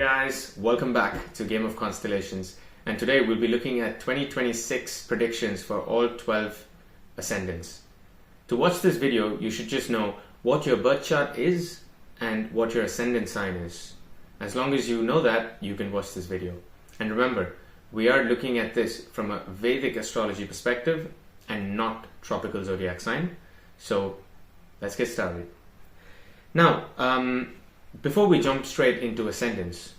guys, welcome back to Game of Constellations, and today we'll be looking at 2026 predictions for all 12 ascendants. To watch this video, you should just know what your birth chart is and what your ascendant sign is. As long as you know that, you can watch this video. And remember, we are looking at this from a Vedic astrology perspective and not tropical zodiac sign. So let's get started. Now, before we jump straight into ascendants,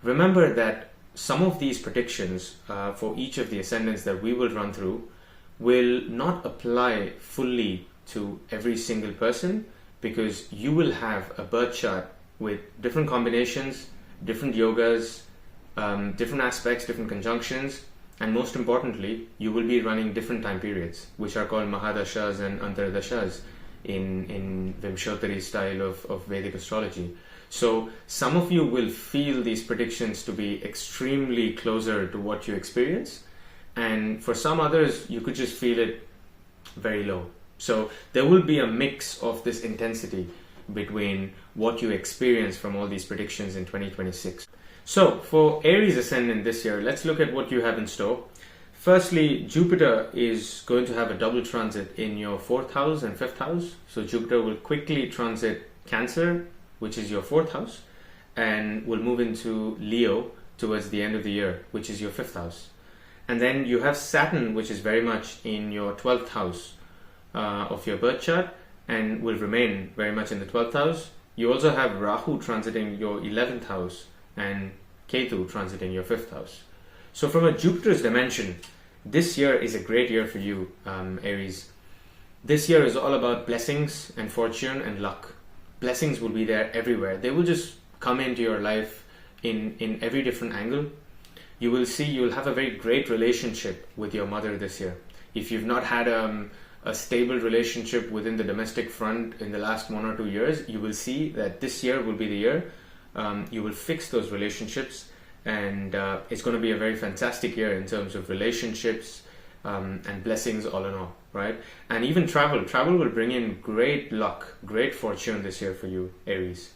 remember that some of these predictions for each of the ascendants that we will run through will not apply fully to every single person, because you will have a birth chart with different combinations, different yogas, different aspects, different conjunctions, and most importantly, you will be running different time periods, which are called Mahadashas and Antaradashas in Vimshottari style of Vedic astrology. So some of you will feel these predictions to be extremely closer to what you experience, and for some others you could just feel it very low. So there will be a mix of this intensity between what you experience from all these predictions in 2026. So for Aries ascendant this year, let's look at what you have in store. Firstly, Jupiter is going to have a double transit in your 4th house and 5th house. So Jupiter will quickly transit Cancer, which is your 4th house, and will move into Leo towards the end of the year, which is your 5th house. And then you have Saturn, which is very much in your 12th house of your birth chart and will remain very much in the 12th house. You also have Rahu transiting your 11th house and Ketu transiting your 5th house. So from a Jupiter's dimension, this year is a great year for you, Aries. This year is all about blessings and fortune and luck. Blessings will be there everywhere. They will just come into your life in every different angle. You will see you'll have a very great relationship with your mother this year. If you've not had a stable relationship within the domestic front in the last 1 or 2 years, you will see that this year will be the year. You will fix those relationships, and it's going to be a very fantastic year in terms of relationships and blessings all in all, right? And even travel will bring in great luck, great fortune this year for you, Aries.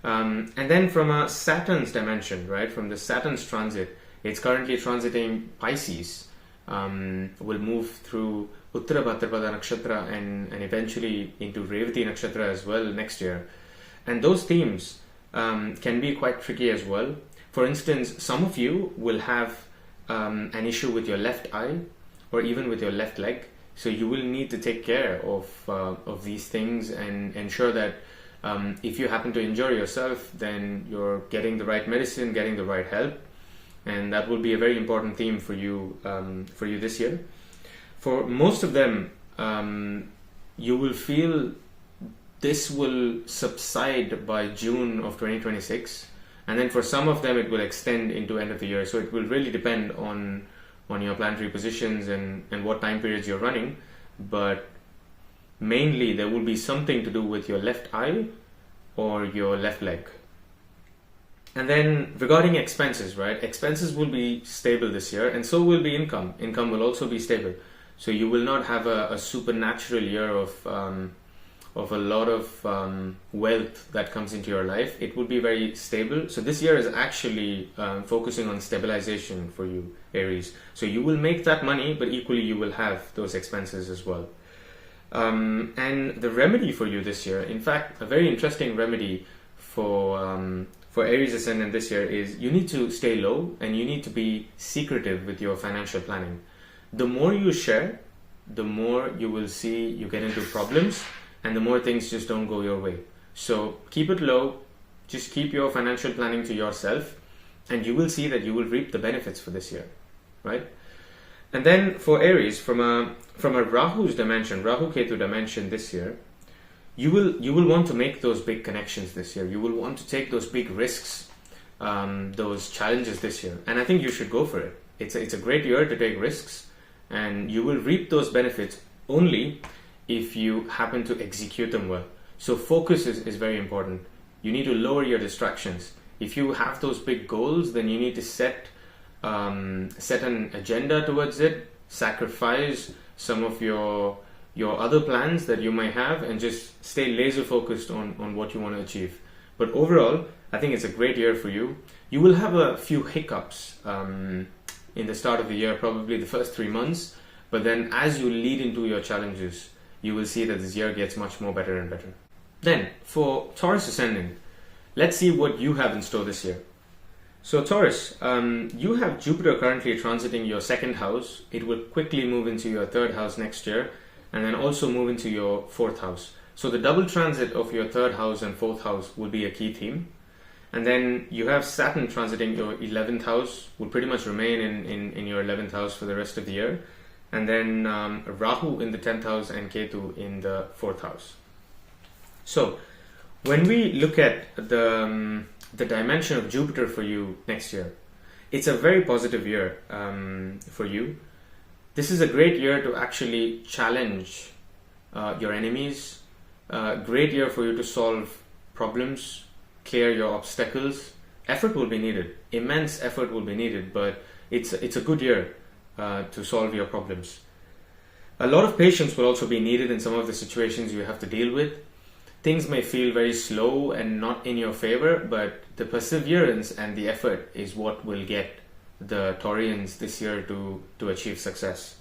And then from a Saturn's dimension, right, from the Saturn's transit, it's currently transiting Pisces, will move through Uttara Bhadrapada Nakshatra and eventually into Revati Nakshatra as well next year. And those themes can be quite tricky as well. For instance, some of you will have an issue with your left eye or even with your left leg. So you will need to take care of these things and ensure that if you happen to injure yourself, then you're getting the right medicine, getting the right help. And that will be a very important theme for you this year. For most of them, you will feel this will subside by June of 2026. And then for some of them, it will extend into end of the year. So it will really depend on your planetary positions and what time periods you're running. But mainly, there will be something to do with your left eye or your left leg. And then regarding expenses, right? Expenses will be stable this year, and so will be income. Income will also be stable. So you will not have a supernatural year of a lot of wealth that comes into your life. It will be very stable. So this year is actually focusing on stabilization for you, Aries. So you will make that money, but equally you will have those expenses as well. And the remedy for you this year, in fact, a very interesting remedy for Aries ascendant this year is you need to stay low and you need to be secretive with your financial planning. The more you share, the more you will see you get into problems, and the more things just don't go your way. So keep it low, just keep your financial planning to yourself, and you will see that you will reap the benefits for this year, right? And then for Aries, from a Rahu's dimension, Rahu Ketu dimension this year, you will want to make those big connections this year. You will want to take those big risks, those challenges this year, and I think you should go for it. It's a great year to take risks, and you will reap those benefits only if you happen to execute them well. So focus is very important. You need to lower your distractions. If you have those big goals, then you need to set an agenda towards it, sacrifice some of your other plans that you might have, and just stay laser focused on what you want to achieve. But overall, I think it's a great year for you. You will have a few hiccups in the start of the year, probably the first 3 months, but then as you lead into your challenges, you will see that this year gets much more better and better. Then, for Taurus ascendant, let's see what you have in store this year. So Taurus, you have Jupiter currently transiting your second house. It will quickly move into your third house next year, and then also move into your fourth house. So the double transit of your third house and fourth house will be a key theme. And then you have Saturn transiting your 11th house, will pretty much remain in your 11th house for the rest of the year. And then Rahu in the 10th house and Ketu in the 4th house. So when we look at the dimension of Jupiter for you next year, it's a very positive year for you. This is a great year to actually challenge your enemies. Great year for you to solve problems, clear your obstacles. Effort will be needed. Immense effort will be needed, but it's a good year to solve your problems. A lot of patience will also be needed in some of the situations you have to deal with. Things may feel very slow and not in your favor, but the perseverance and the effort is what will get the Taurians this year to achieve success.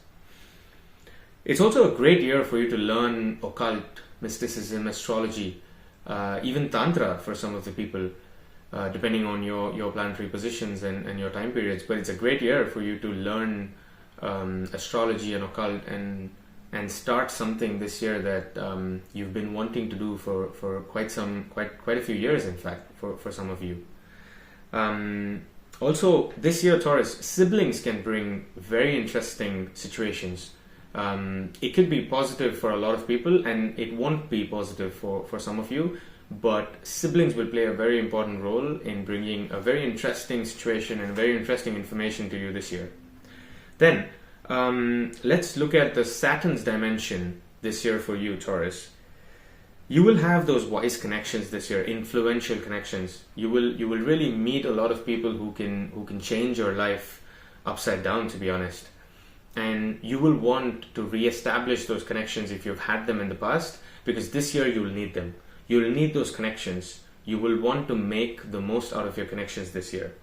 It's also a great year for you to learn occult, mysticism, astrology, even Tantra for some of the people, depending on your planetary positions and your time periods. But it's a great year for you to learn astrology and occult and start something this year that you've been wanting to do for quite a few years, in fact, for some of you. Also, this year, Taurus, siblings can bring very interesting situations. It could be positive for a lot of people, and it won't be positive for some of you, but siblings will play a very important role in bringing a very interesting situation and very interesting information to you this year. Then, let's look at the Saturn's dimension this year for you, Taurus. You will have those wise connections this year, influential connections. You will really meet a lot of people who can change your life upside down, to be honest. And you will want to re-establish those connections if you've had them in the past, because this year you will need them. You will need those connections. You will want to make the most out of your connections this year.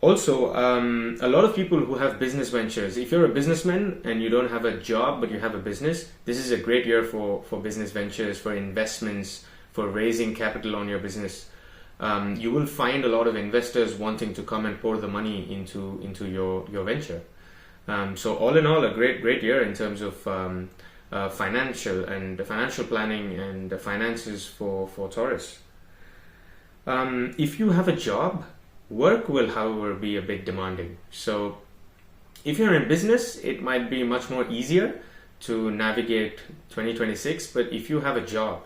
Also, a lot of people who have business ventures, if you're a businessman and you don't have a job but you have a business, this is a great year for business ventures, for investments, for raising capital on your business. You will find a lot of investors wanting to come and pour the money into your venture. So all in all, a great year in terms of financial planning and the finances for Taurus. If you have a job, work will, however, be a bit demanding. So if you're in business, it might be much more easier to navigate 2026. But if you have a job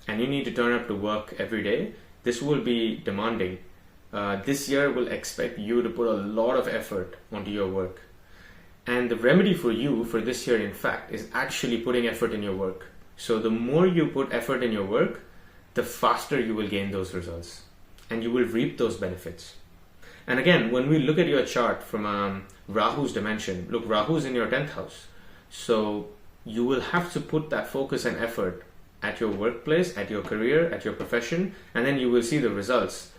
and you need to turn up to work every day, this will be demanding. This year will expect you to put a lot of effort onto your work. And the remedy for you for this year, in fact, is actually putting effort in your work. So the more you put effort in your work, the faster you will gain those results. And you will reap those benefits. And again, when we look at your chart from Rahu's dimension, look, Rahu's in your 10th house. So you will have to put that focus and effort at your workplace, at your career, at your profession, and then you will see the results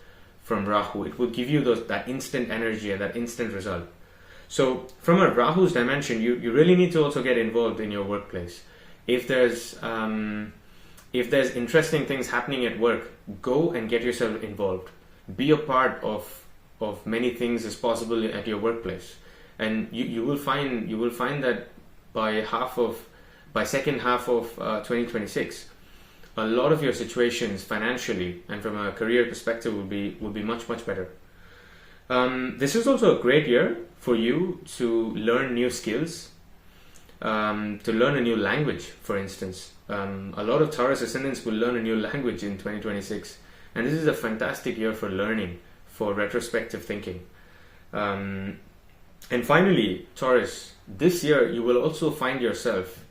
from Rahu. It will give you that instant energy and that instant result. So from a Rahu's dimension, you really need to also get involved in your workplace. If there's interesting things happening at work, go and get yourself involved. Be a part of many things as possible at your workplace, and you will find that by second half of 2026, a lot of your situations financially and from a career perspective will be much better. This is also a great year for you to learn new skills, to learn a new language, for instance. A lot of Taurus ascendants will learn a new language in 2026, and this is a fantastic year for learning, for retrospective thinking. And finally, Taurus, this year you will also find yourself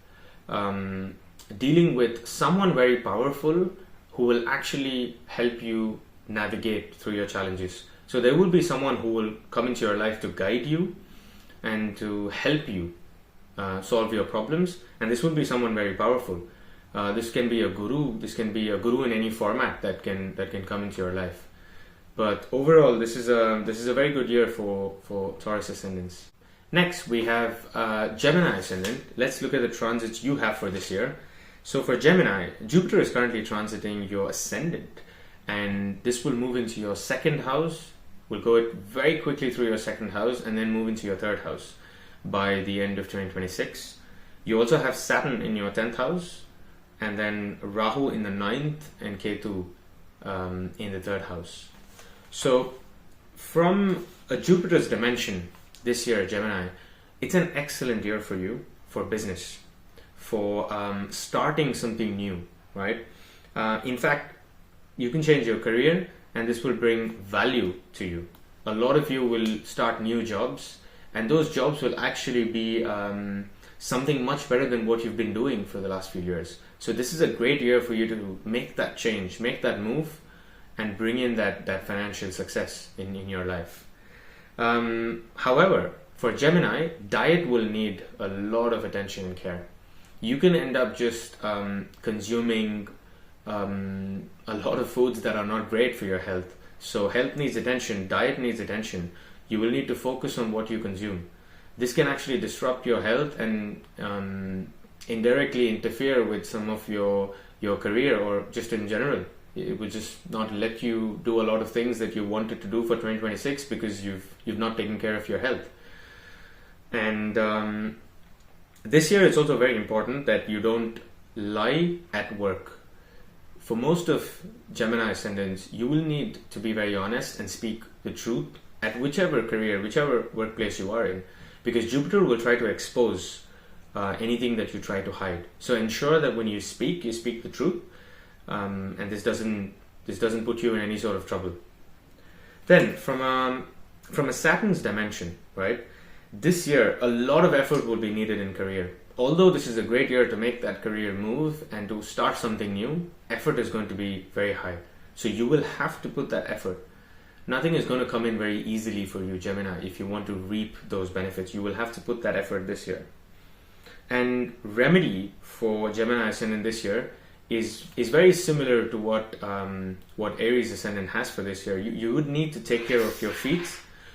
dealing with someone very powerful who will actually help you navigate through your challenges. So there will be someone who will come into your life to guide you and to help you solve your problems, and this will be someone very powerful. This can be a guru. This can be a guru in any format that can come into your life. But overall, this is a very good year for Taurus ascendants. Next, we have Gemini ascendant. Let's look at the transits you have for this year. So for Gemini, Jupiter is currently transiting your ascendant, and this will move into your second house. We'll go very quickly through your second house and then move into your third house by the end of 2026. You also have Saturn in your 10th house, and then Rahu in the 9th and Ketu in the 3rd house. So from a Jupiter's dimension this year, Gemini, it's an excellent year for you for business, for starting something new, right? In fact, you can change your career and this will bring value to you. A lot of you will start new jobs, and those jobs will actually be something much better than what you've been doing for the last few years. So this is a great year for you to make that change, make that move, and bring in that financial success in your life. However, for Gemini, diet will need a lot of attention and care. You can end up just consuming a lot of foods that are not great for your health. So health needs attention, diet needs attention. You will need to focus on what you consume. This can actually disrupt your health and indirectly interfere with some of your career, or just in general. It will just not let you do a lot of things that you wanted to do for 2026 because you've not taken care of your health. And this year it's also very important that you don't lie at work. For most of Gemini ascendants, you will need to be very honest and speak the truth at whichever career, whichever workplace you are in, because Jupiter will try to expose anything that you try to hide. So ensure that when you speak the truth, and this doesn't put you in any sort of trouble. Then from a Saturn's dimension, right? This year, a lot of effort will be needed in career. Although this is a great year to make that career move and to start something new, effort is going to be very high. So you will have to put that effort. Nothing is going to come in very easily for you, Gemini. If you want to reap those benefits, you will have to put that effort this year. And remedy for Gemini ascendant this year is very similar to what Aries ascendant has for this year. You would need to take care of your feet.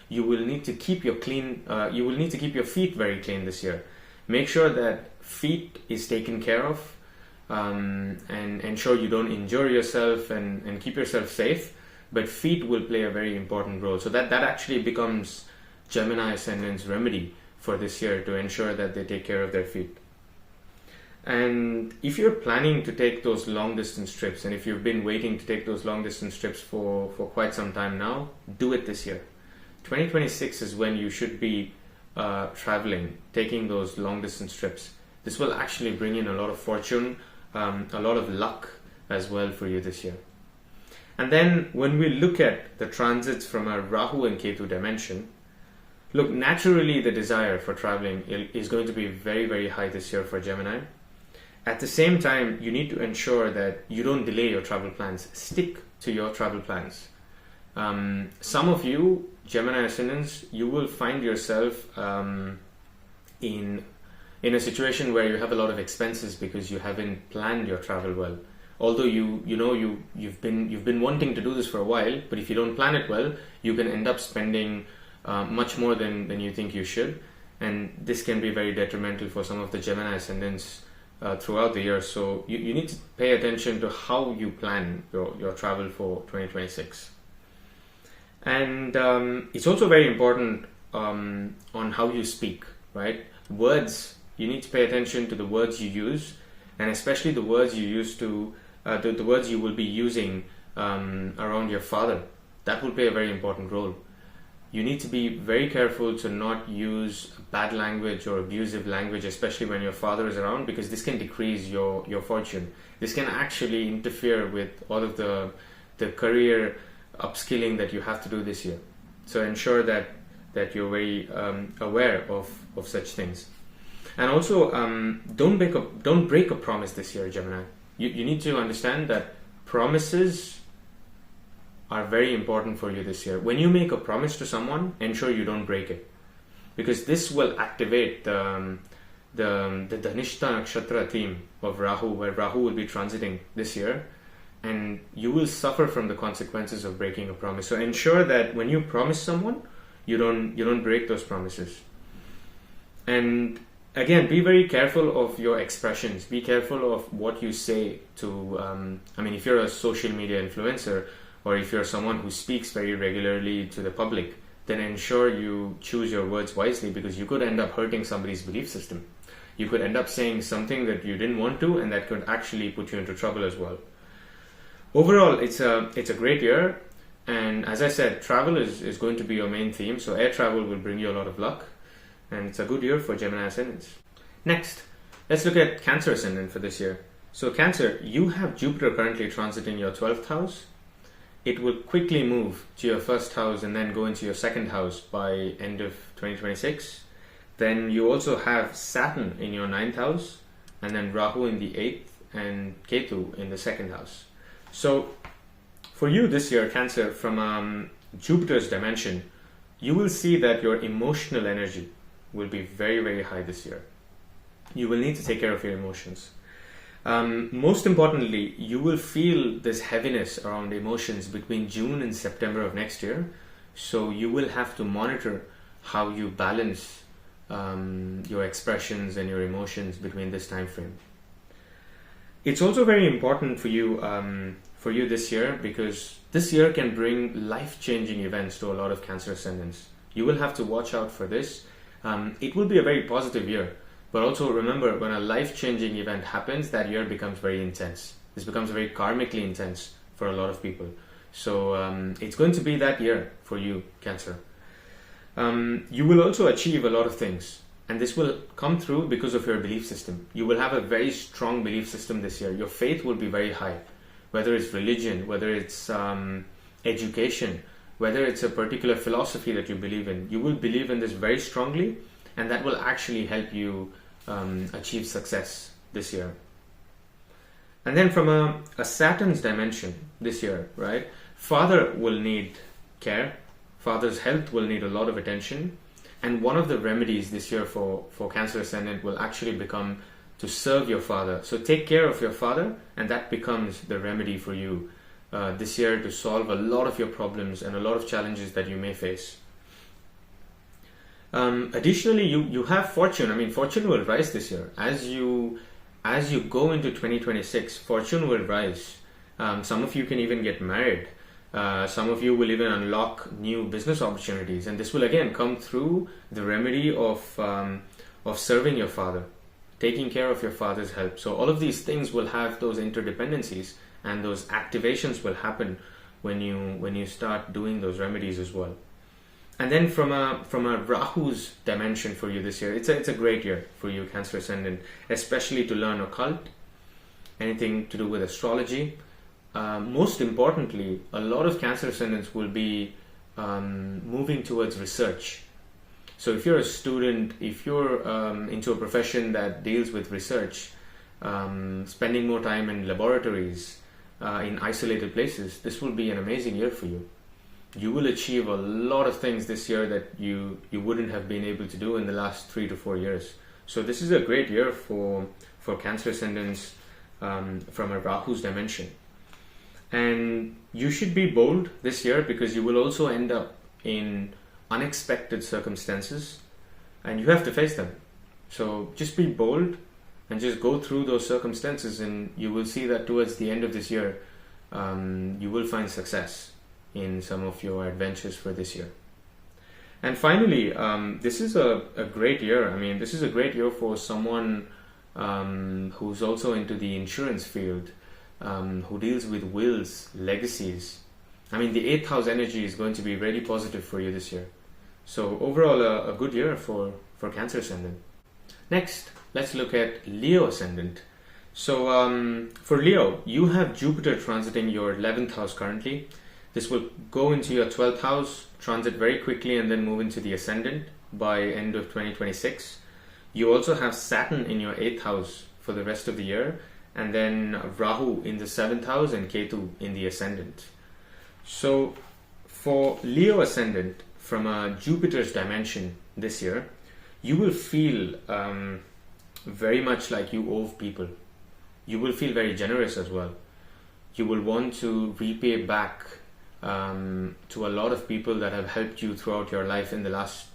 You will need to keep your feet very clean this year. Make sure that feet is taken care of, and ensure you don't injure yourself and keep yourself safe. But feet will play a very important role. So that actually becomes Gemini ascendant's remedy for this year, to ensure that they take care of their feet. And if you're planning to take those long distance trips, and if you've been waiting to take those long distance trips for quite some time now, do it this year. 2026 is when you should be traveling, taking those long distance trips. This will actually bring in a lot of fortune, a lot of luck as well for you this year. And then when we look at the transits from a Rahu and Ketu dimension, look, naturally the desire for traveling is going to be very, very high this year for Gemini. At the same time, you need to ensure that you don't delay your travel plans. Stick to your travel plans. Some of you, Gemini ascendants, you will find yourself in a situation where you have a lot of expenses because you haven't planned your travel well. Although you've been wanting to do this for a while, but if you don't plan it well, you can end up spending much more than you think you should, and this can be very detrimental for some of the Gemini ascendants throughout the year. So you need to pay attention to how you plan your travel for 2026. And it's also very important on how you speak, right? Words, you need to pay attention to the words you use, and especially the words you use to the words you will be using around your father. That will play a very important role. You need to be very careful to not use bad language or abusive language, especially when your father is around, because this can decrease your fortune. This can actually interfere with all of the career upskilling that you have to do this year. So ensure that you're very aware of such things. And also, don't break a promise this year, Gemini. You need to understand that promises are very important for you this year. When you make a promise to someone, ensure you don't break it, because this will activate the the Dhanishta Nakshatra theme of Rahu, where Rahu will be transiting this year, and you will suffer from the consequences of breaking a promise. So ensure that when you promise someone, you don't break those promises. And again, be very careful of your expressions. Be careful of what you say to, if you're a social media influencer, or if you're someone who speaks very regularly to the public, then ensure you choose your words wisely, because you could end up hurting somebody's belief system. You could end up saying something that you didn't want to, and that could actually put you into trouble as well. Overall, it's a great year, and as I said, travel is going to be your main theme, so air travel will bring you a lot of luck, and it's a good year for Gemini ascendants. Next, let's look at Cancer ascendant for this year. So Cancer, you have Jupiter currently transiting your 12th house. It will quickly move to your first house and then go into your second house by end of 2026. Then you also have Saturn in your 9th house, and then Rahu in the 8th and Ketu in the second house. So for you this year, Cancer, from Jupiter's dimension, you will see that your emotional energy will be very, very high this year. You will need to take care of your emotions. Most importantly, you will feel this heaviness around emotions between June and September of next year. So you will have to monitor how you balance your expressions and your emotions between this time frame. It's also very important for you this year, because this year can bring life-changing events to a lot of Cancer ascendants. You will have to watch out for this. It will be a very positive year. But also remember, when a life-changing event happens, that year becomes very intense. This becomes very karmically intense for a lot of people. So it's going to be that year for you, Cancer. You will also achieve a lot of things. And this will come through because of your belief system. You will have a very strong belief system this year. Your faith will be very high. Whether it's religion, whether it's education, whether it's a particular philosophy that you believe in. You will believe in this very strongly. And that will actually help you achieve success this year. And then from a Saturn's dimension this year, right? Father will need care. Father's health will need a lot of attention. And one of the remedies this year for Cancer ascendant will actually become to serve your father. So take care of your father, and that becomes the remedy for you this year to solve a lot of your problems and a lot of challenges that you may face. Additionally, you have fortune. Fortune will rise this year. As you go into 2026, fortune will rise. Some of you can even get married. Some of you will even unlock new business opportunities. And this will again come through the remedy of serving your father, taking care of your father's help. So all of these things will have those interdependencies, and those activations will happen when you start doing those remedies as well. And then from a Rahu's dimension for you this year, it's a great year for you, Cancer ascendant, especially to learn occult, anything to do with astrology. Most importantly, a lot of Cancer ascendants will be moving towards research. So if you're a student, if you're into a profession that deals with research, spending more time in laboratories, in isolated places, this will be an amazing year for you. You will achieve a lot of things this year that you wouldn't have been able to do in the last 3 to 4 years. So this is a great year for Cancer ascendants from a Rahu's dimension. And you should be bold this year, because you will also end up in unexpected circumstances and you have to face them. So just be bold and just go through those circumstances, and you will see that towards the end of this year, you will find success in some of your adventures for this year. And finally, this is a great year. This is a great year for someone who's also into the insurance field, who deals with wills, legacies. The 8th house energy is going to be really positive for you this year. So overall, a good year for Cancer ascendant. Next, let's look at Leo ascendant. So for Leo, you have Jupiter transiting your 11th house currently. This will go into your 12th house, transit very quickly, and then move into the ascendant by end of 2026. You also have Saturn in your 8th house for the rest of the year, and then Rahu in the 7th house and Ketu in the ascendant. So for Leo ascendant, from a Jupiter's dimension this year, you will feel very much like you owe people. You will feel very generous as well. You will want to repay back to a lot of people that have helped you throughout your life in the last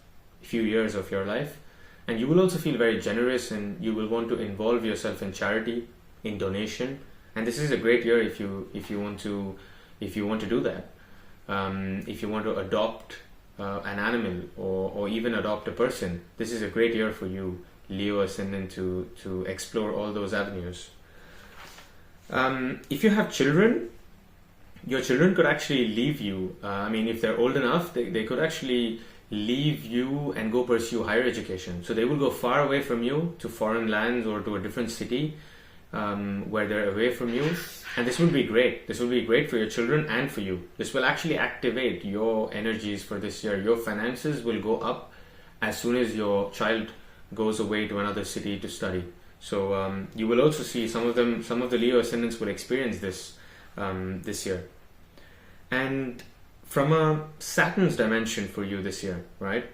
few years of your life. And you will also feel very generous, and you will want to involve yourself in charity, in donation. And this is a great year if you want to do that. If you want to adopt an animal or even adopt a person, this is a great year for you, Leo ascendant, to explore all those avenues. If you have children, your children could actually leave you. If they're old enough, they could actually leave you and go pursue higher education. So they will go far away from you to foreign lands or to a different city where they're away from you. And this will be great. This will be great for your children and for you. This will actually activate your energies for this year. Your finances will go up as soon as your child goes away to another city to study. So you will also see some of the Leo ascendants will experience this this year. And from a Saturn's dimension for you this year, right?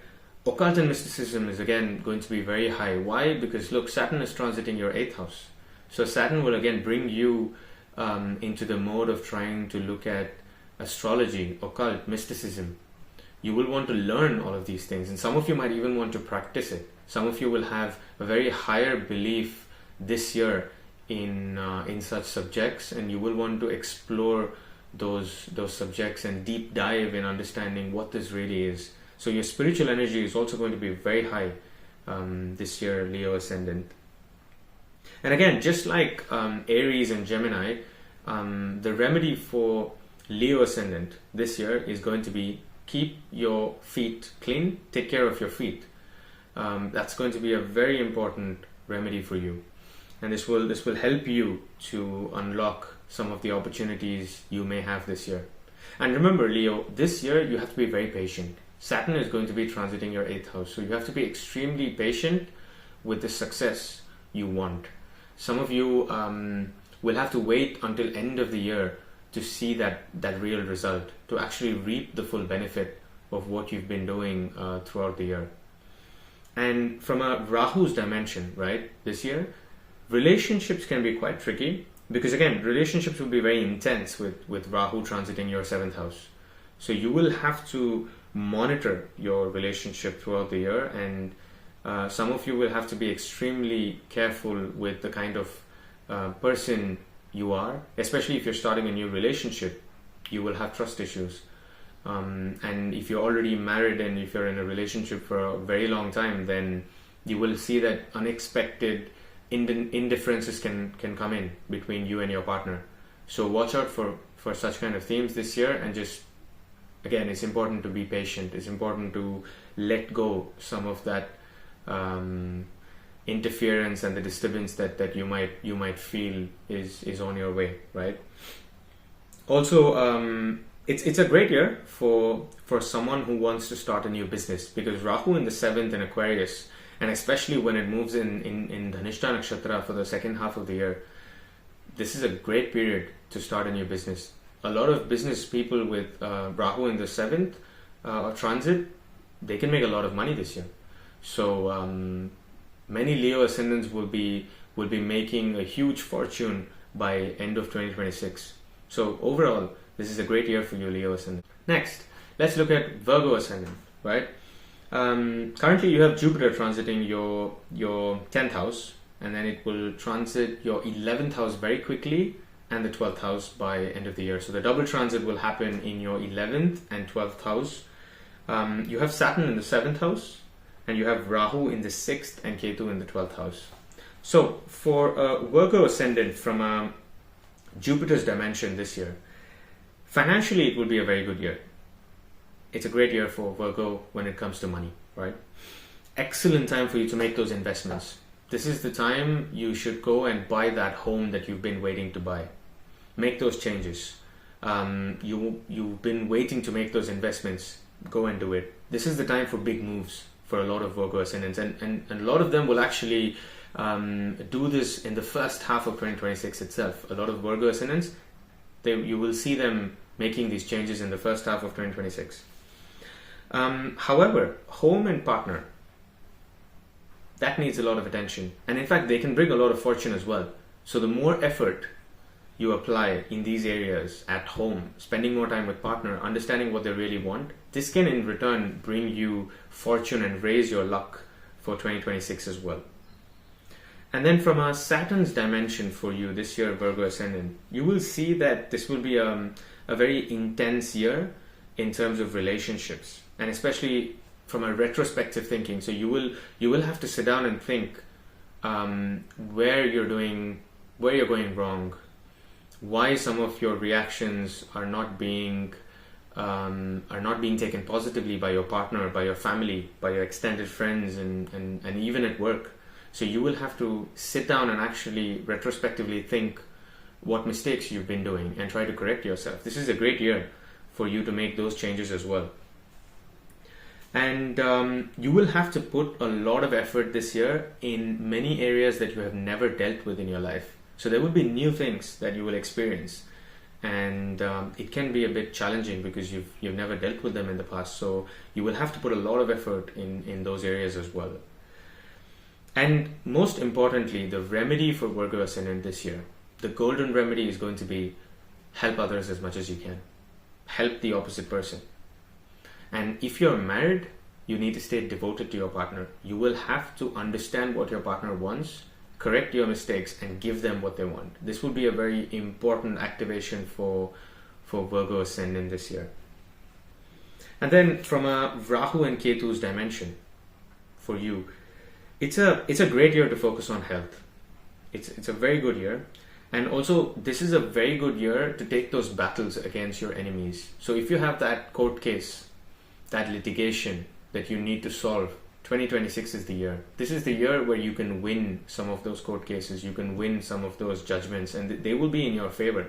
Occult and mysticism is again going to be very high. Why? Because look, Saturn is transiting your 8th house. So Saturn will again bring you into the mode of trying to look at astrology, occult, mysticism. You will want to learn all of these things, and some of you might even want to practice it. Some of you will have a very higher belief this year in such subjects, and you will want to explore those subjects and deep dive in understanding what this really is. So your spiritual energy is also going to be very high this year, Leo ascendant. And again, just like Aries and Gemini, the remedy for Leo ascendant this year is going to be keep your feet clean, take care of your feet. That's going to be a very important remedy for you, and this will help you to unlock some of the opportunities you may have this year. And remember, Leo, this year you have to be very patient. Saturn is going to be transiting your 8th house, so you have to be extremely patient with the success you want. Some of you will have to wait until end of the year to see that real result, to actually reap the full benefit of what you've been doing throughout the year. And from a Rahu's dimension, right, this year, relationships can be quite tricky, because again, relationships will be very intense with Rahu transiting your 7th house. So you will have to monitor your relationship throughout the year, and some of you will have to be extremely careful with the kind of person you are, especially if you're starting a new relationship. You will have trust issues. And if you're already married and if you're in a relationship for a very long time, then you will see that unexpected indifferences can come in between you and your partner. So watch out for such kind of themes this year, and just, again, it's important to be patient. It's important to let go some of that interference and the disturbance that you might feel is on your way, right? Also, it's a great year for someone who wants to start a new business, because Rahu in the 7th in Aquarius, and especially when it moves in Dhanishta Nakshatra for the second half of the year, this is a great period to start a new business. A lot of business people with Rahu in the 7th transit, they can make a lot of money this year. So many Leo ascendants will be making a huge fortune by end of 2026. So overall, this is a great year for you, Leo ascendant. Next, let's look at Virgo ascendant, right? Currently you have Jupiter transiting your 10th house, and then it will transit your 11th house very quickly, and the 12th house by end of the year. So the double transit will happen in your 11th and 12th house. You have Saturn in the 7th house, and you have Rahu in the 6th and Ketu in the 12th house. So for Virgo ascendant from Jupiter's dimension this year, financially it will be a very good year. It's a great year for Virgo when it comes to money, right? Excellent time for you to make those investments. This is the time you should go and buy that home that you've been waiting to buy. Make those changes. You've been waiting to make those investments. Go and do it. This is the time for big moves for a lot of Virgo ascendants, and a lot of them will actually do this in the first half of 2026 itself. A lot of Virgo ascendants, you will see them making these changes in the first half of 2026. However, home and partner, that needs a lot of attention. And in fact, they can bring a lot of fortune as well. So the more effort you apply in these areas at home, spending more time with partner, understanding what they really want, this can in return bring you fortune and raise your luck for 2026 as well. And then from a Saturn's dimension for you this year, Virgo ascendant, you will see that this will be a very intense year in terms of relationships, and especially from a retrospective thinking. So you will have to sit down and think where you're going wrong, why some of your reactions are not being taken positively by your partner, by your family, by your extended friends, and even at work. So you will have to sit down and actually retrospectively think what mistakes you've been doing and try to correct yourself. This is a great year for you to make those changes as well. And you will have to put a lot of effort this year in many areas that you have never dealt with in your life. So there will be new things that you will experience, and it can be a bit challenging because you've never dealt with them in the past. So you will have to put a lot of effort in those areas as well. And most importantly, the remedy for Virgo ascendant this year, the golden remedy is going to be help others as much as you can. Help the opposite person. And if you're married, you need to stay devoted to your partner. You will have to understand what your partner wants, correct your mistakes, and give them what they want. This will be a very important activation for Virgo ascendant this year. And then from a Rahu and Ketu's dimension for you, it's a great year to focus on health. It's a very good year. And also, this is a very good year to take those battles against your enemies. So if you have that court case, that litigation that you need to solve, 2026 is the year. This is the year where you can win some of those court cases. You can win some of those judgments, and they will be in your favor.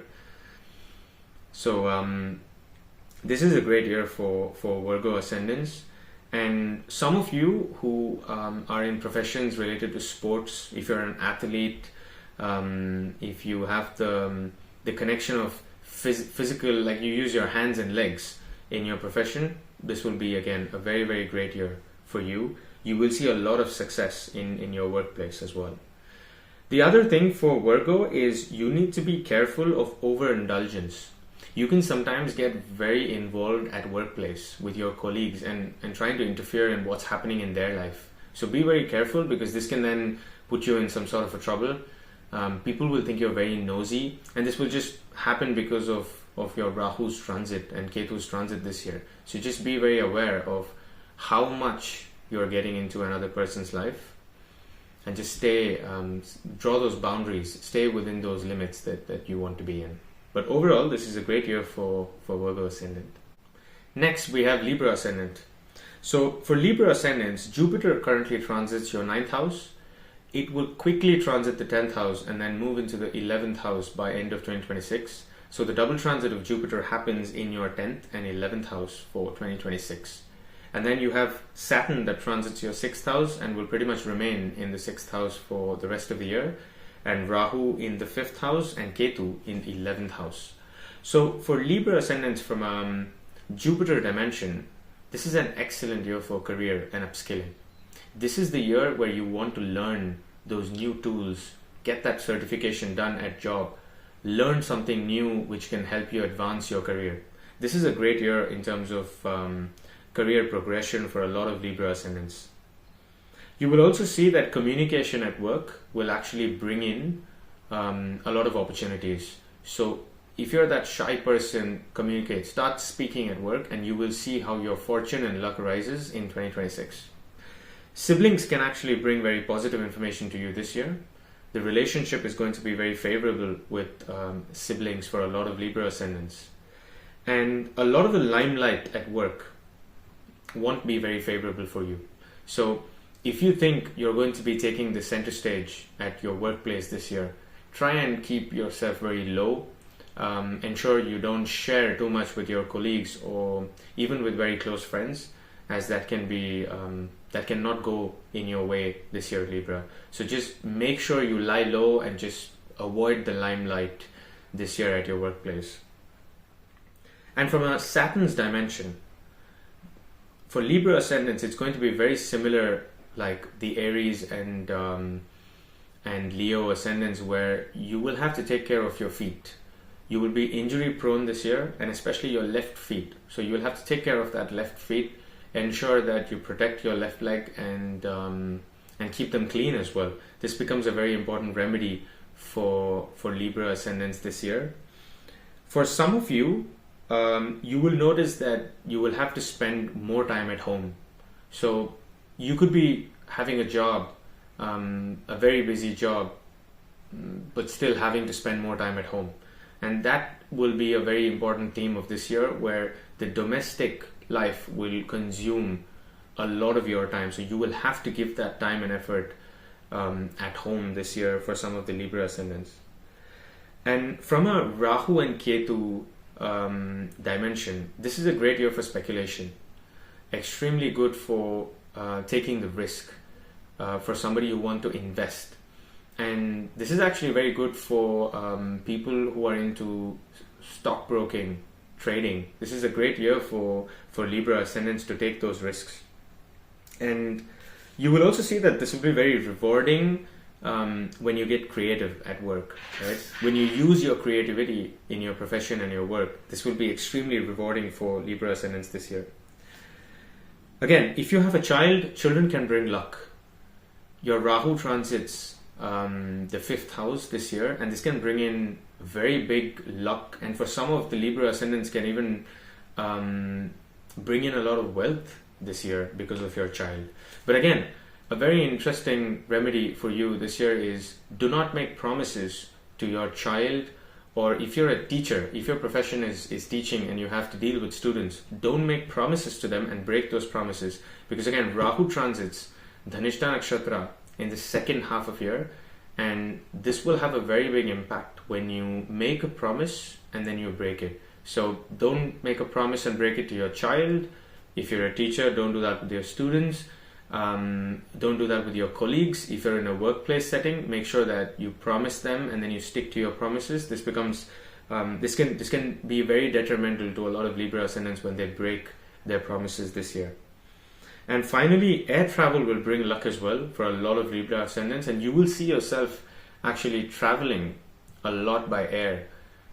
So this is a great year for Virgo ascendants. And some of you who are in professions related to sports, if you're an athlete, if you have the connection of physical, like you use your hands and legs in your profession, this will be again a very, very great year for you. You will see a lot of success in your workplace as well. The other thing for Virgo is you need to be careful of overindulgence. You can sometimes get very involved at workplace with your colleagues and trying to interfere in what's happening in their life. So be very careful, because this can then put you in some sort of a trouble. People will think you're very nosy, and this will just happen because of your Rahu's transit and Ketu's transit this year. So just be very aware of how much you're getting into another person's life, and just draw those boundaries, stay within those limits that you want to be in. But overall, this is a great year for Virgo ascendant. Next, we have Libra ascendant. So for Libra ascendants, Jupiter currently transits your 9th house. It will quickly transit the 10th house and then move into the 11th house by end of 2026. So the double transit of Jupiter happens in your 10th and 11th house for 2026. And then you have Saturn that transits your 6th house and will pretty much remain in the 6th house for the rest of the year. And Rahu in the 5th house and Ketu in the 11th house. So for Libra ascendants from Jupiter dimension, this is an excellent year for career and upskilling. This is the year where you want to learn those new tools, get that certification done at job, learn something new which can help you advance your career. This is a great year in terms of career progression for a lot of Libra ascendants. You will also see that communication at work will actually bring in a lot of opportunities. So if you're that shy person, communicate, start speaking at work, and you will see how your fortune and luck rises in 2026. Siblings can actually bring very positive information to you this year. The relationship is going to be very favorable with siblings for a lot of Libra ascendants. And a lot of the limelight at work won't be very favorable for you. So if you think you're going to be taking the center stage at your workplace this year, try and keep yourself very low. Ensure you don't share too much with your colleagues or even with very close friends, as that cannot go in your way this year, Libra. So just make sure you lie low and just avoid the limelight this year at your workplace. And from a Saturn's dimension, for Libra ascendants, it's going to be very similar like the Aries and Leo ascendants, where you will have to take care of your feet. You will be injury prone this year, and especially your left feet. So you will have to take care of that left feet, ensure that you protect your left leg and keep them clean as well. This becomes a very important remedy for Libra ascendants this year. For some of you, you will notice that you will have to spend more time at home. So you could be having a job, a very busy job, but still having to spend more time at home. And that will be a very important theme of this year, where the domestic life will consume a lot of your time. So you will have to give that time and effort at home this year for some of the Libra ascendants. And from a Rahu and Ketu dimension, this is a great year for speculation. Extremely good for taking the risk for somebody who want to invest. And this is actually very good for people who are into stockbroking, trading. This is a great year for Libra ascendants to take those risks. And you will also see that this will be very rewarding when you get creative at work, right? When you use your creativity in your profession and your work, this will be extremely rewarding for Libra ascendants this year. Again, if you have a child, children can bring luck. Your Rahu transits the 5th house this year, and this can bring in very big luck, and for some of the Libra ascendants can even bring in a lot of wealth this year because of your child. But again, a very interesting remedy for you this year is do not make promises to your child, or if you're a teacher, if your profession is teaching and you have to deal with students, don't make promises to them and break those promises, because again, Rahu transits Dhanishta Nakshatra in the second half of year, and this will have a very big impact when you make a promise and then you break it. So don't make a promise and break it to your child. If you're a teacher, don't do that with your students. Don't do that with your colleagues. If you're in a workplace setting, make sure that you promise them and then you stick to your promises. This becomes this can be very detrimental to a lot of Libra ascendants when they break their promises this year. And finally, air travel will bring luck as well for a lot of Libra ascendants, and you will see yourself actually traveling a lot by air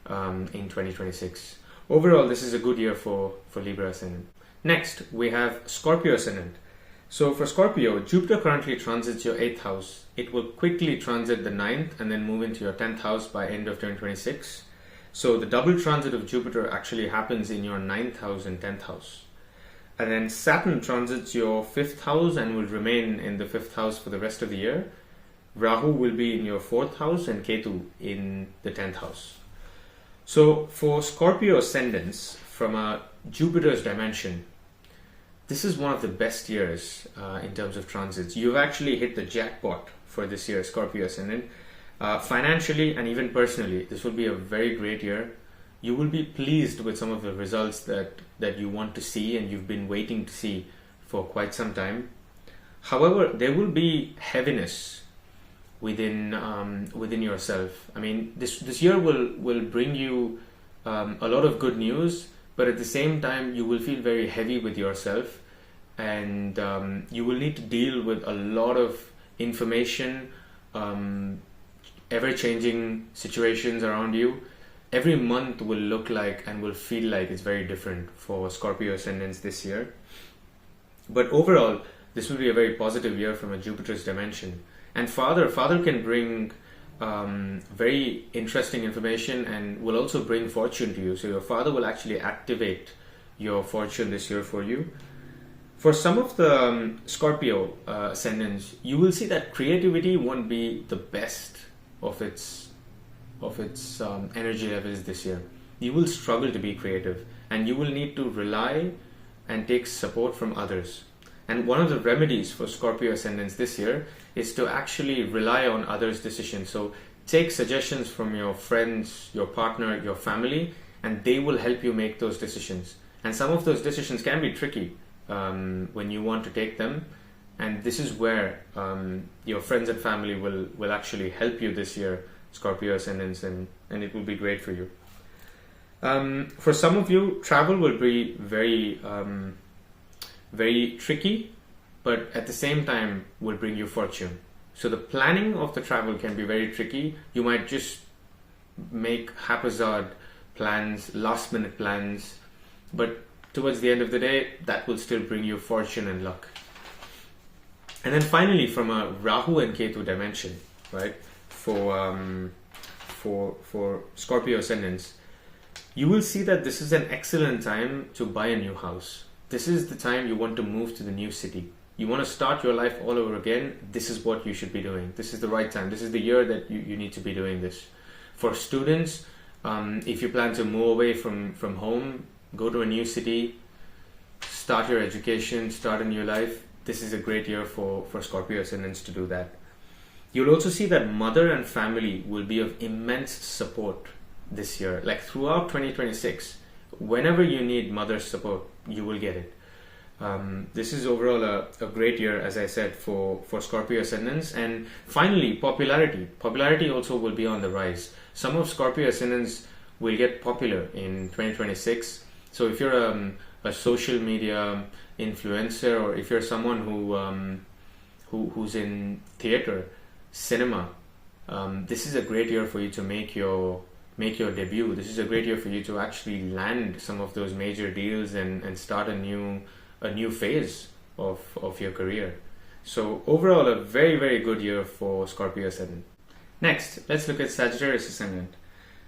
in 2026. Overall, this is a good year for Libra ascendant. Next, we have Scorpio ascendant. So for Scorpio, Jupiter currently transits your 8th house. It will quickly transit the 9th and then move into your 10th house by end of 2026. So the double transit of Jupiter actually happens in your 9th house and 10th house. And then Saturn transits your 5th house and will remain in the 5th house for the rest of the year. Rahu will be in your 4th house and Ketu in the 10th house. So for Scorpio ascendants, from a Jupiter's dimension, this is one of the best years in terms of transits. You've actually hit the jackpot for this year, Scorpio ascendant. Financially and even personally, this will be a very great year. You will be pleased with some of the results that you want to see and you've been waiting to see for quite some time. However, there will be heaviness within yourself. I mean, this year will bring you a lot of good news, but at the same time, you will feel very heavy with yourself, and you will need to deal with a lot of information, ever-changing situations around you. Every month will look like and will feel like it's very different for Scorpio ascendants this year. But overall, this will be a very positive year from a Jupiter's dimension. And Father can bring very interesting information and will also bring fortune to you. So your father will actually activate your fortune this year for you. For some of the Scorpio ascendants, you will see that creativity won't be the best of its energy levels this year. You will struggle to be creative, and you will need to rely and take support from others. And one of the remedies for Scorpio ascendants this year is to actually rely on others' decisions. So take suggestions from your friends, your partner, your family, and they will help you make those decisions. And some of those decisions can be tricky when you want to take them. And this is where your friends and family will actually help you this year, Scorpio ascendants, and it will be great for you. For some of you, travel will be very tricky but at the same time will bring you fortune. So the planning of the travel can be very tricky. You might just make haphazard plans, last minute plans, but towards the end of the day, that will still bring you fortune and luck. And then finally, from a Rahu and Ketu dimension, right, for Scorpio ascendants, you will see that this is an excellent time to buy a new house. This is the time you want to move to the new city. You want to start your life all over again. This is what you should be doing. This is the right time. This is the year that you need to be doing this. For students, if you plan to move away from home, go to a new city, start your education, start a new life, this is a great year for Scorpio ascendants to do that. You'll also see that mother and family will be of immense support this year. Like throughout 2026, whenever you need mother's support, you will get it. This is overall a great year, as I said, for Scorpio ascendants. And finally, popularity. Popularity also will be on the rise. Some of Scorpio ascendants will get popular in 2026. So if you're a social media influencer, or if you're someone who's in theater, cinema, this is a great year for you to make your debut. This is a great year for you to actually land some of those major deals and start a new phase of your career. So overall, a very, very good year for Scorpio ascendant. Next, let's look at Sagittarius ascendant.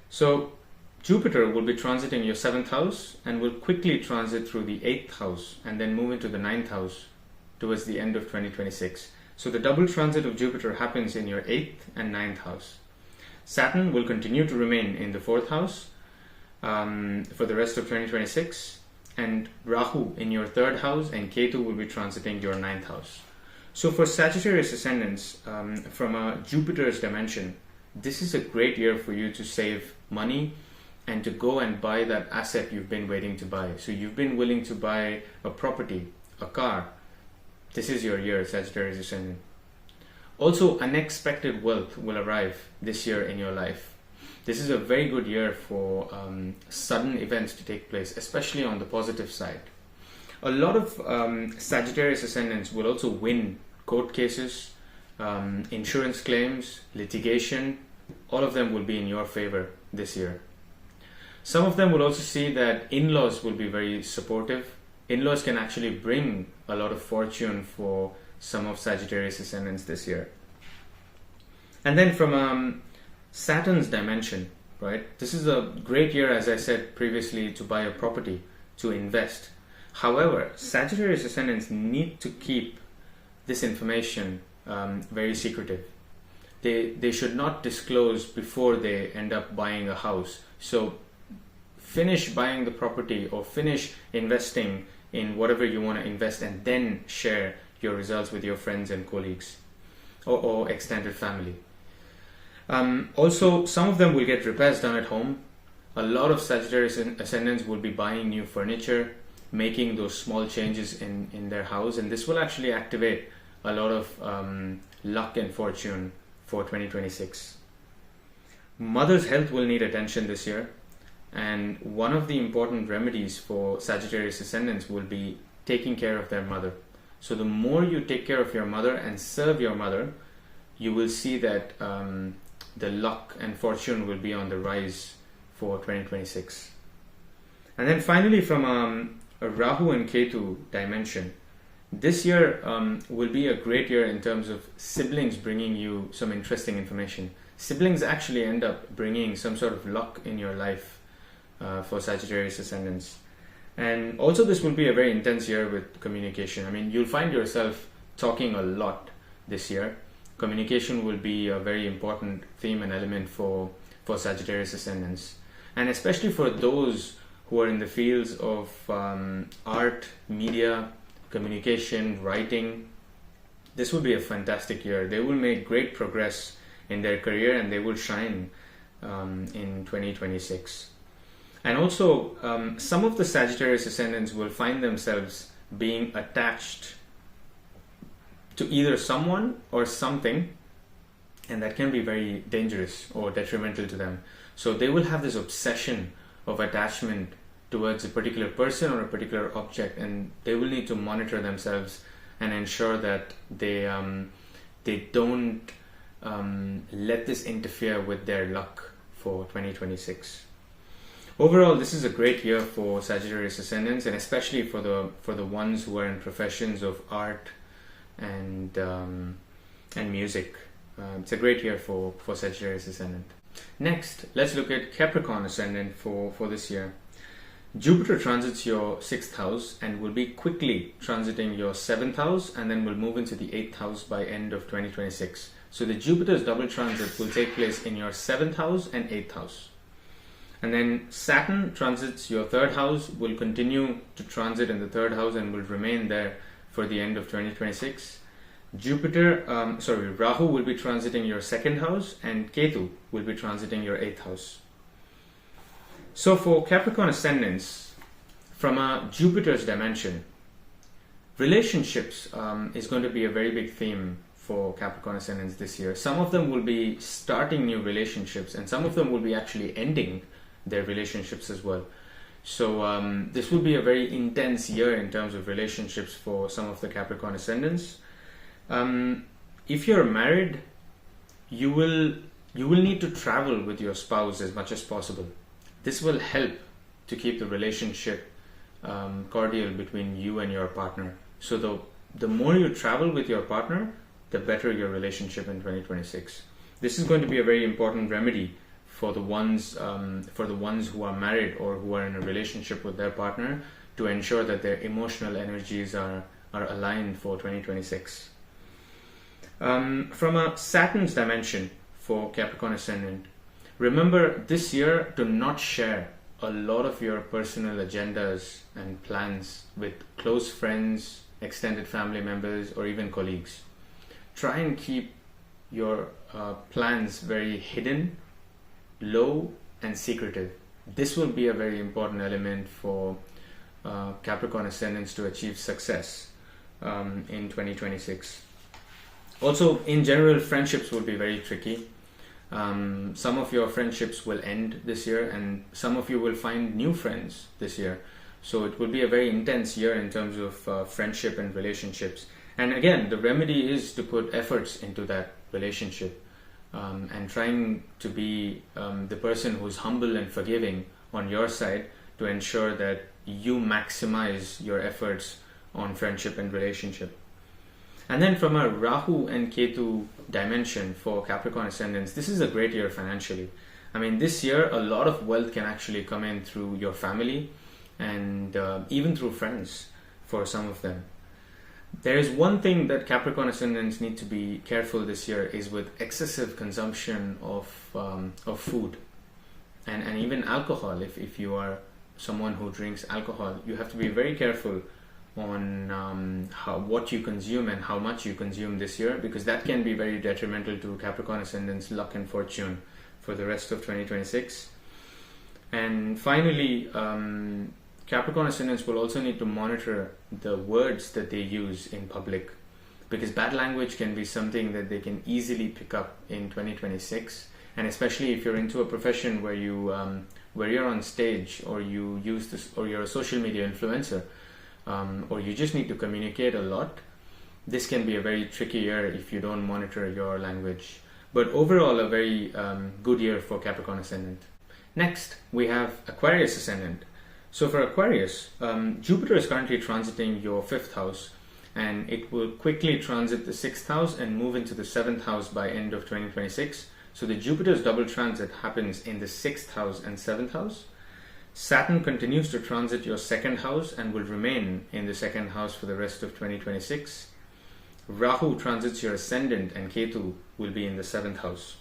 So Jupiter will be transiting your 7th house and will quickly transit through the 8th house and then move into the 9th house towards the end of 2026. So the double transit of Jupiter happens in your 8th and 9th house. Saturn will continue to remain in the 4th house for the rest of 2026, and Rahu in your 3rd house, and Ketu will be transiting your 9th house. So for Sagittarius ascendants, from a Jupiter's dimension, this is a great year for you to save money and to go and buy that asset you've been waiting to buy. So you've been willing to buy a property, a car. This is your year, Sagittarius ascendant. Also, unexpected wealth will arrive this year in your life. This is a very good year for sudden events to take place, especially on the positive side. A lot of Sagittarius ascendants will also win court cases, insurance claims, litigation. All of them will be in your favor this year. Some of them will also see that in-laws will be very supportive. In-laws can actually bring a lot of fortune for some of Sagittarius ascendants this year. And then from Saturn's dimension, right? This is a great year, as I said previously, to buy a property, to invest. However, Sagittarius ascendants need to keep this information very secretive. They should not disclose before they end up buying a house. So finish buying the property or finish investing in whatever you want to invest, and then share your results with your friends and colleagues or extended family. Also, some of them will get repairs done at home. A lot of Sagittarius ascendants will be buying new furniture, making those small changes in their house, and this will actually activate a lot of luck and fortune for 2026. Mother's health will need attention this year, and one of the important remedies for Sagittarius ascendants will be taking care of their mother. So the more you take care of your mother and serve your mother, you will see that the luck and fortune will be on the rise for 2026. And then finally, from a Rahu and Ketu dimension, this year will be a great year in terms of siblings bringing you some interesting information. Siblings actually end up bringing some sort of luck in your life for Sagittarius ascendants. And also, this will be a very intense year with communication. I mean, you'll find yourself talking a lot this year. Communication will be a very important theme and element for Sagittarius ascendants. And especially for those who are in the fields of art, media, communication, writing, this will be a fantastic year. They will make great progress in their career and they will shine in 2026. And also, some of the Sagittarius ascendants will find themselves being attached to either someone or something, and that can be very dangerous or detrimental to them. So they will have this obsession of attachment towards a particular person or a particular object, and they will need to monitor themselves and ensure that they don't let this interfere with their luck for 2026. Overall, this is a great year for Sagittarius ascendants, and especially for the ones who are in professions of art and music. It's a great year for Sagittarius ascendant. Next, let's look at Capricorn ascendant for this year. Jupiter transits your 6th house and will be quickly transiting your 7th house, and then will move into the 8th house by end of 2026. So the Jupiter's double transit will take place in your 7th house and 8th house. And then Saturn transits your 3rd house, will continue to transit in the 3rd house and will remain there for the end of 2026. Rahu will be transiting your 2nd house, and Ketu will be transiting your 8th house. So for Capricorn ascendants, from a Jupiter's dimension, relationships is going to be a very big theme for Capricorn ascendants this year. Some of them will be starting new relationships, and some of them will be actually ending their relationships as well. So this will be a very intense year in terms of relationships for some of the Capricorn ascendants. If you're married, you will need to travel with your spouse as much as possible. This will help to keep the relationship cordial between you and your partner. So the more you travel with your partner, the better your relationship in 2026. This is going to be a very important remedy for the ones who are married or who are in a relationship with their partner, to ensure that their emotional energies are aligned for 2026. From a Saturn's dimension for Capricorn ascendant, remember this year to not share a lot of your personal agendas and plans with close friends, extended family members, or even colleagues. Try and keep your plans very hidden, low, and secretive. This will be a very important element for Capricorn ascendants to achieve success in 2026. Also, in general, friendships will be very tricky. Some of your friendships will end this year, and some of you will find new friends this year. So it will be a very intense year in terms of friendship and relationships. And again, the remedy is to put efforts into that relationship, and trying to be the person who's humble and forgiving on your side, to ensure that you maximize your efforts on friendship and relationship. And then from a Rahu and Ketu dimension for Capricorn ascendants, this is a great year financially. I mean, this year a lot of wealth can actually come in through your family, and even through friends for some of them. There is one thing that Capricorn ascendants need to be careful this year, is with excessive consumption of food and even alcohol. If you are someone who drinks alcohol, you have to be very careful on what you consume and how much you consume this year, because that can be very detrimental to Capricorn ascendants' luck and fortune for the rest of 2026. And finally, Capricorn ascendants will also need to monitor the words that they use in public, because bad language can be something that they can easily pick up in 2026. And especially if you're into a profession where you're on stage, or you use this, or you're a social media influencer, or you just need to communicate a lot, this can be a very tricky year if you don't monitor your language. But overall, a very good year for Capricorn ascendant. Next, we have Aquarius ascendant. So for Aquarius, Jupiter is currently transiting your 5th house, and it will quickly transit the 6th house and move into the 7th house by end of 2026. So the Jupiter's double transit happens in the 6th house and 7th house. Saturn continues to transit your 2nd house and will remain in the 2nd house for the rest of 2026. Rahu transits your ascendant, and Ketu will be in the 7th house.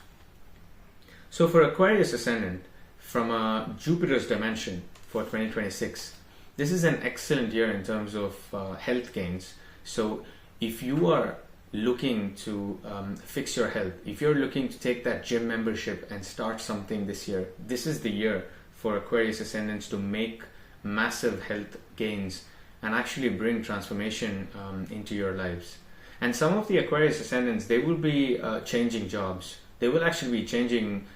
So for Aquarius ascendant, from a Jupiter's dimension for 2026, this is an excellent year in terms of health gains. So if you are looking to fix your health, if you're looking to take that gym membership and start something this year, this is the year for Aquarius ascendants to make massive health gains and actually bring transformation into your lives. And some of the Aquarius ascendants, they will be changing jobs. They will actually be changing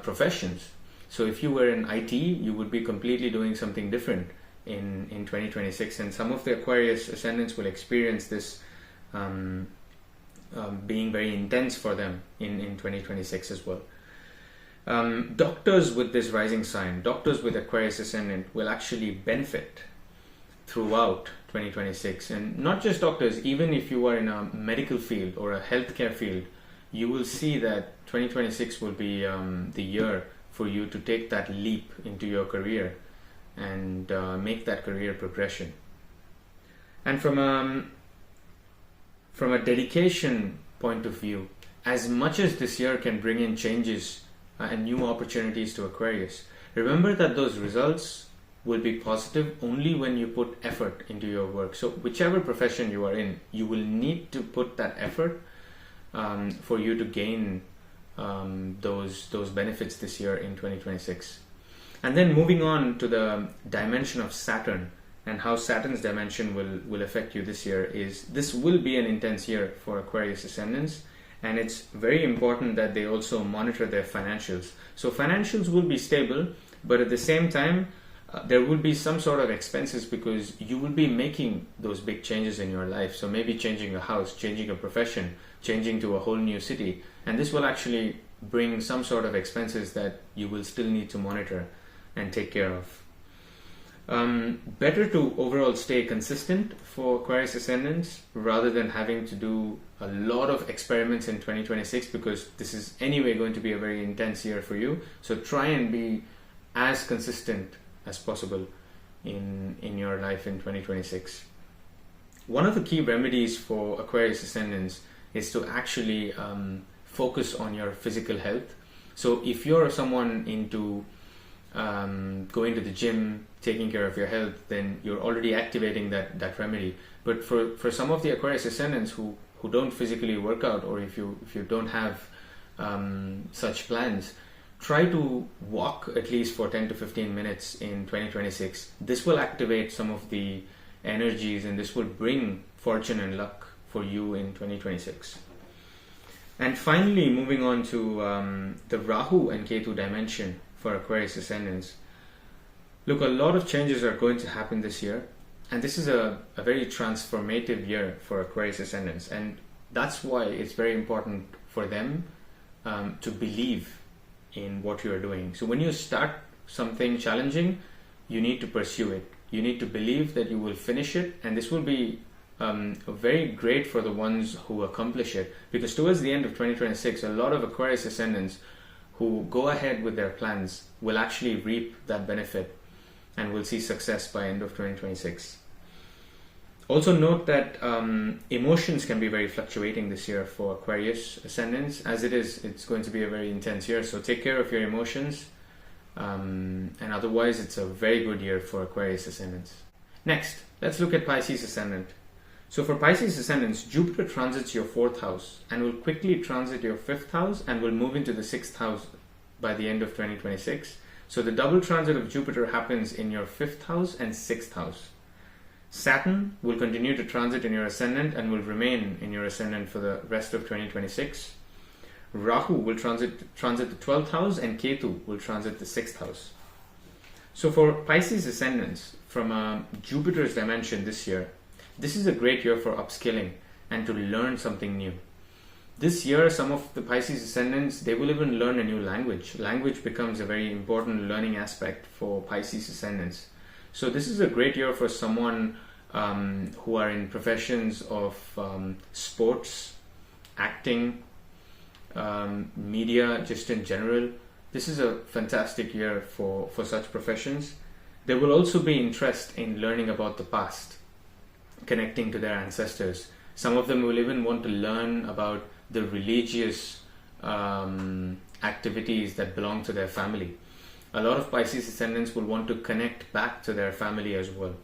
professions. So if you were in IT, you would be completely doing something different in 2026. And some of the Aquarius ascendants will experience this being very intense for them in 2026 as well. Doctors with this rising sign, doctors with Aquarius ascendant, will actually benefit throughout 2026. And not just doctors, even if you are in a medical field or a healthcare field, you will see that 2026 will be the year for you to take that leap into your career and make that career progression. And from a dedication point of view, as much as this year can bring in changes and new opportunities to Aquarius, remember that those results will be positive only when you put effort into your work. So whichever profession you are in, you will need to put that effort for you to gain those benefits this year in 2026. And then moving on to the dimension of Saturn and how Saturn's dimension will affect you this year, is this will be an intense year for Aquarius ascendants, and it's very important that they also monitor their financials. So financials will be stable, but at the same time there will be some sort of expenses because you will be making those big changes in your life. So maybe changing a house, changing a profession, changing to a whole new city, and this will actually bring some sort of expenses that you will still need to monitor and take care of. Better to overall stay consistent for Aquarius ascendants rather than having to do a lot of experiments in 2026, because this is anyway going to be a very intense year for you. So try and be as consistent as possible in your life in 2026. One of the key remedies for Aquarius ascendants is to actually focus on your physical health. So if you're someone into going to the gym, taking care of your health, then you're already activating that remedy. But for some of the Aquarius ascendants who don't physically work out, or if you don't have such plans, try to walk at least for 10 to 15 minutes in 2026. This will activate some of the energies, and this will bring fortune and luck for you in 2026. And finally, moving on to the Rahu and Ketu dimension for Aquarius ascendants. Look, a lot of changes are going to happen this year, and this is a very transformative year for Aquarius ascendants, and that's why it's very important for them to believe in what you are doing. So when you start something challenging, you need to pursue it. You need to believe that you will finish it, and this will be very great for the ones who accomplish it, because towards the end of 2026, a lot of Aquarius ascendants who go ahead with their plans will actually reap that benefit and will see success by end of 2026. Also note that emotions can be very fluctuating this year for Aquarius ascendants. As it's going to be a very intense year, so take care of your emotions, and otherwise it's a very good year for Aquarius ascendants. Next, let's look at Pisces ascendant. So for Pisces ascendants, Jupiter transits your 4th house and will quickly transit your 5th house and will move into the 6th house by the end of 2026. So the double transit of Jupiter happens in your 5th house and 6th house. Saturn will continue to transit in your ascendant and will remain in your ascendant for the rest of 2026. Rahu will transit the 12th house, and Ketu will transit the 6th house. So for Pisces ascendants, from Jupiter's dimension this year, this is a great year for upskilling and to learn something new. This year, some of the Pisces ascendants, they will even learn a new language. Language becomes a very important learning aspect for Pisces ascendants. So this is a great year for someone who are in professions of sports, acting, media, just in general. This is a fantastic year for such professions. There will also be interest in learning about the past, connecting to their ancestors. Some of them will even want to learn about the religious activities that belong to their family. A lot of Pisces ascendants will want to connect back to their family as well.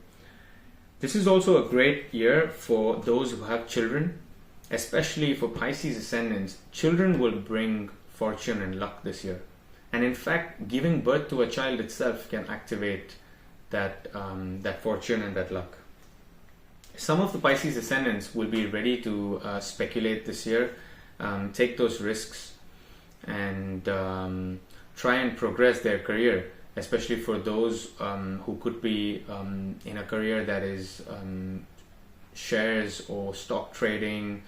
This is also a great year for those who have children, especially for Pisces ascendants. Children will bring fortune and luck this year. And in fact, giving birth to a child itself can activate that fortune and that luck. Some of the Pisces ascendants will be ready to speculate this year, take those risks, and try and progress their career, especially for those who could be in a career that is shares or stock trading,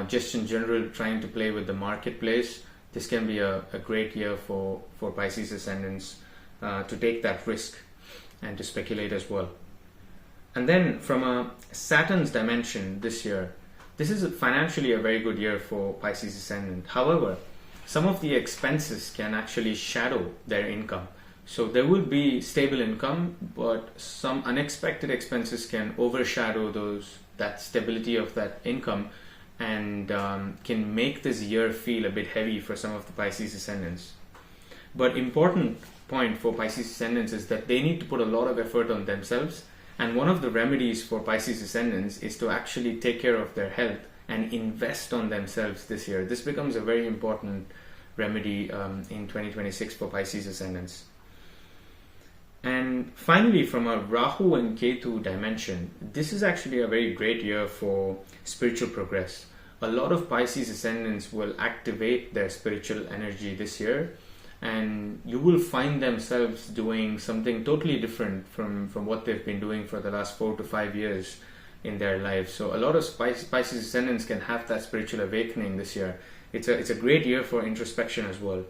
just in general trying to play with the marketplace, this can be a great year for Pisces ascendants to take that risk and to speculate as well. And then from a Saturn's dimension this year, this is financially a very good year for Pisces ascendant. However, some of the expenses can actually shadow their income. So there will be stable income, but some unexpected expenses can overshadow that stability of that income, and can make this year feel a bit heavy for some of the Pisces ascendants. But important point for Pisces ascendants is that they need to put a lot of effort on themselves, and one of the remedies for Pisces ascendants is to actually take care of their health and invest on themselves this year. This becomes a very important remedy in 2026 for Pisces ascendants. And finally, from a Rahu and Ketu dimension, this is actually a very great year for spiritual progress. A lot of Pisces ascendants will activate their spiritual energy this year, and you will find themselves doing something totally different from what they've been doing for the last 4 to 5 years in their lives. So a lot of Pisces ascendants can have that spiritual awakening this year. It's a great year for introspection as well.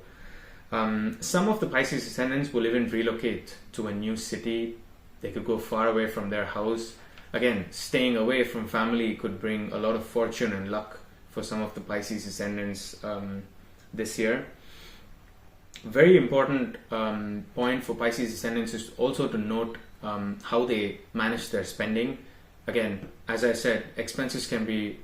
Some of the Pisces ascendants will even relocate to a new city. They could go far away from their house. Again, staying away from family could bring a lot of fortune and luck for some of the Pisces ascendants this year. Very important point for Pisces ascendants is also to note how they manage their spending. Again, as I said, expenses can be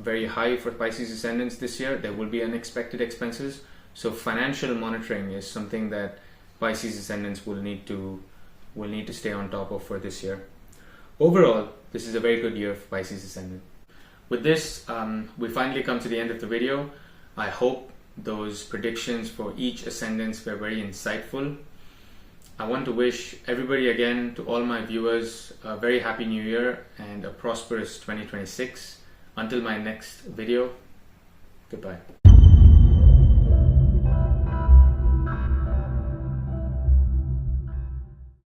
very high for Pisces ascendants this year. There will be unexpected expenses. So financial monitoring is something that Pisces ascendants will need to stay on top of for this year. Overall, this is a very good year for Pisces ascendant. With this, we finally come to the end of the video. I hope those predictions for each ascendants were very insightful. I want to wish everybody, again, to all my viewers, a very happy new year and a prosperous 2026. Until my next video, goodbye.